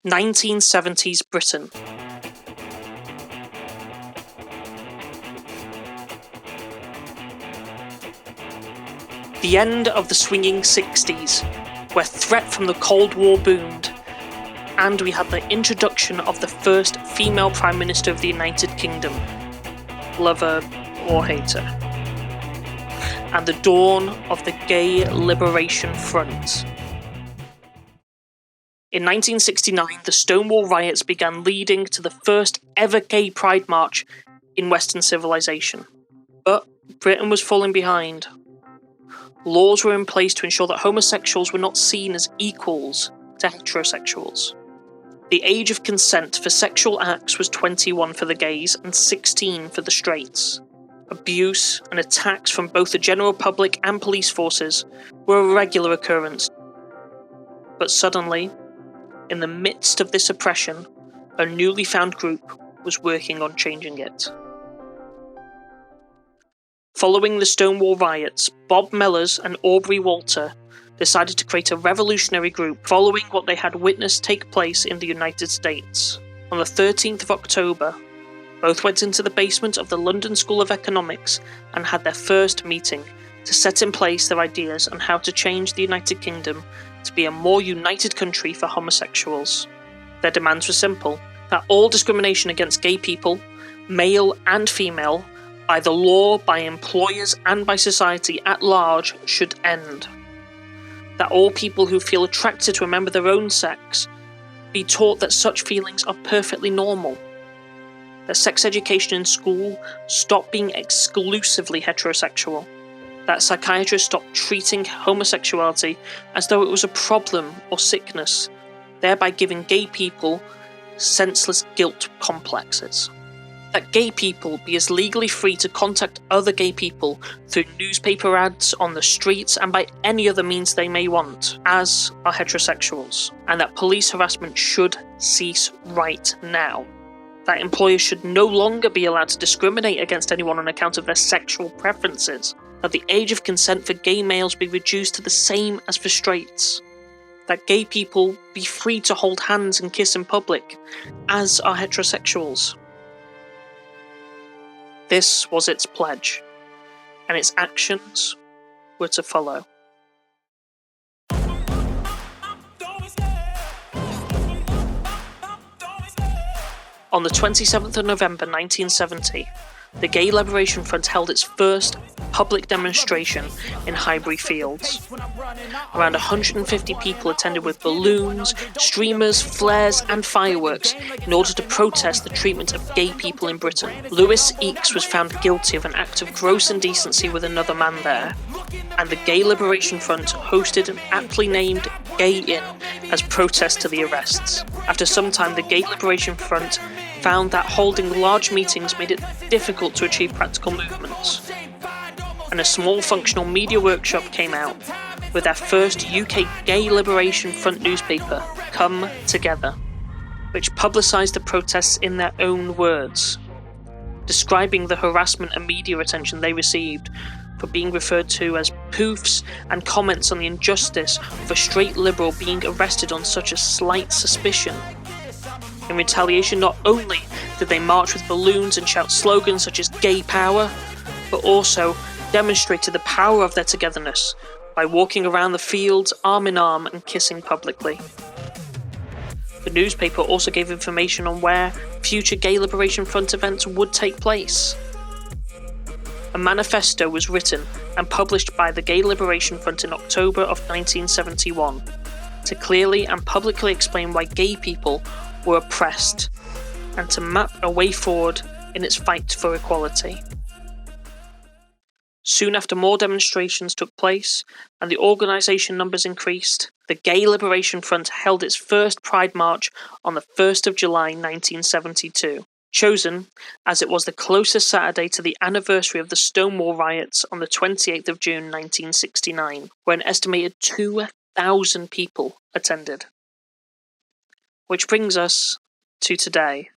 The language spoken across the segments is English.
1970s Britain. The end of the swinging 60s, where threat from the Cold War boomed, and we had the introduction of the first female Prime Minister of the United Kingdom, lover or hater, and the dawn of the Gay Liberation Front. In 1969, the Stonewall riots began, leading to the first ever gay pride march in Western civilization. But Britain was falling behind. Laws were in place to ensure that homosexuals were not seen as equals to heterosexuals. The age of consent for sexual acts was 21 for the gays and 16 for the straights. Abuse and attacks from both the general public and police forces were a regular occurrence. But suddenly, in the midst of this oppression, a newly found group was working on changing it. Following the Stonewall riots, Bob Mellers and Aubrey Walter decided to create a revolutionary group following what they had witnessed take place in the United States. On the 13th of October, both went into the basement of the London School of Economics and had their first meeting to set in place their ideas on how to change the United Kingdom to be a more united country for homosexuals. Their demands were simple: that all discrimination against gay people, male and female, by the law, by employers and by society at large, should end. That all people who feel attracted to a member of their own sex be taught that such feelings are perfectly normal. That sex education in school stop being exclusively heterosexual. That psychiatrists stop treating homosexuality as though it was a problem or sickness, thereby giving gay people senseless guilt complexes. That gay people be as legally free to contact other gay people through newspaper ads, on the streets, and by any other means they may want, as are heterosexuals. And that police harassment should cease right now. That employers should no longer be allowed to discriminate against anyone on account of their sexual preferences. That the age of consent for gay males be reduced to the same as for straights. That gay people be free to hold hands and kiss in public, as are heterosexuals. This was its pledge, and its actions were to follow. On the 27th of November 1970, the Gay Liberation Front held its first public demonstration in Highbury Fields. Around 150 people attended with balloons, streamers, flares and fireworks in order to protest the treatment of gay people in Britain. Louis Eakes was found guilty of an act of gross indecency with another man there, and the Gay Liberation Front hosted an aptly named Gay Inn as protest to the arrests. After some time, the Gay Liberation Front found that holding large meetings made it difficult to achieve practical movements, and a small functional media workshop came out with their first UK Gay Liberation Front newspaper, Come Together, which publicised the protests in their own words, describing the harassment and media attention they received for being referred to as poofs and comments on the injustice of a straight liberal being arrested on such a slight suspicion. In retaliation, not only did they march with balloons and shout slogans such as gay power, but also demonstrated the power of their togetherness by walking around the fields arm in arm and kissing publicly. The newspaper also gave information on where future Gay Liberation Front events would take place. A manifesto was written and published by the Gay Liberation Front in October of 1971 to clearly and publicly explain why gay people were oppressed and to map a way forward in its fight for equality. Soon after, more demonstrations took place and the organisation numbers increased. The Gay Liberation Front held its first Pride March on the 1st of July 1972, chosen as it was the closest Saturday to the anniversary of the Stonewall riots on the 28th of June 1969, where an estimated 2,000 people attended. Which brings us to today.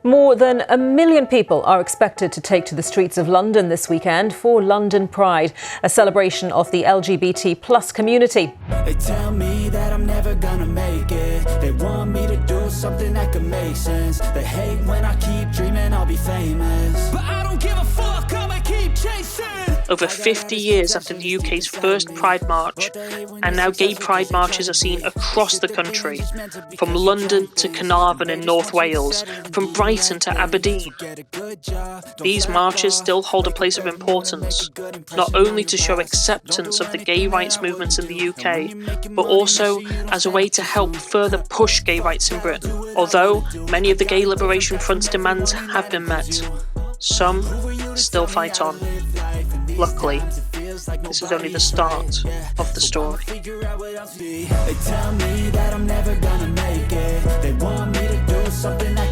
More than 1 million people are expected to take to the streets of London this weekend for London Pride, a celebration of the LGBT plus community. They tell me that I'm never gonna make it. They want me to do something that could make sense. They hate when I keep dreaming I'll be famous. But I don't give a fuck, I'ma keep chasing. Over 50 years after the UK's first Pride March, and now gay Pride marches are seen across the country, from London to Carnarvon in North Wales, from Brighton to Aberdeen. These marches still hold a place of importance, not only to show acceptance of the gay rights movements in the UK, but also as a way to help further push gay rights in Britain. Although many of the Gay Liberation Front's demands have been met, some still fight on. Luckily, this is only the start of the story. They tell me that I'm never gonna make it. They want me to do something that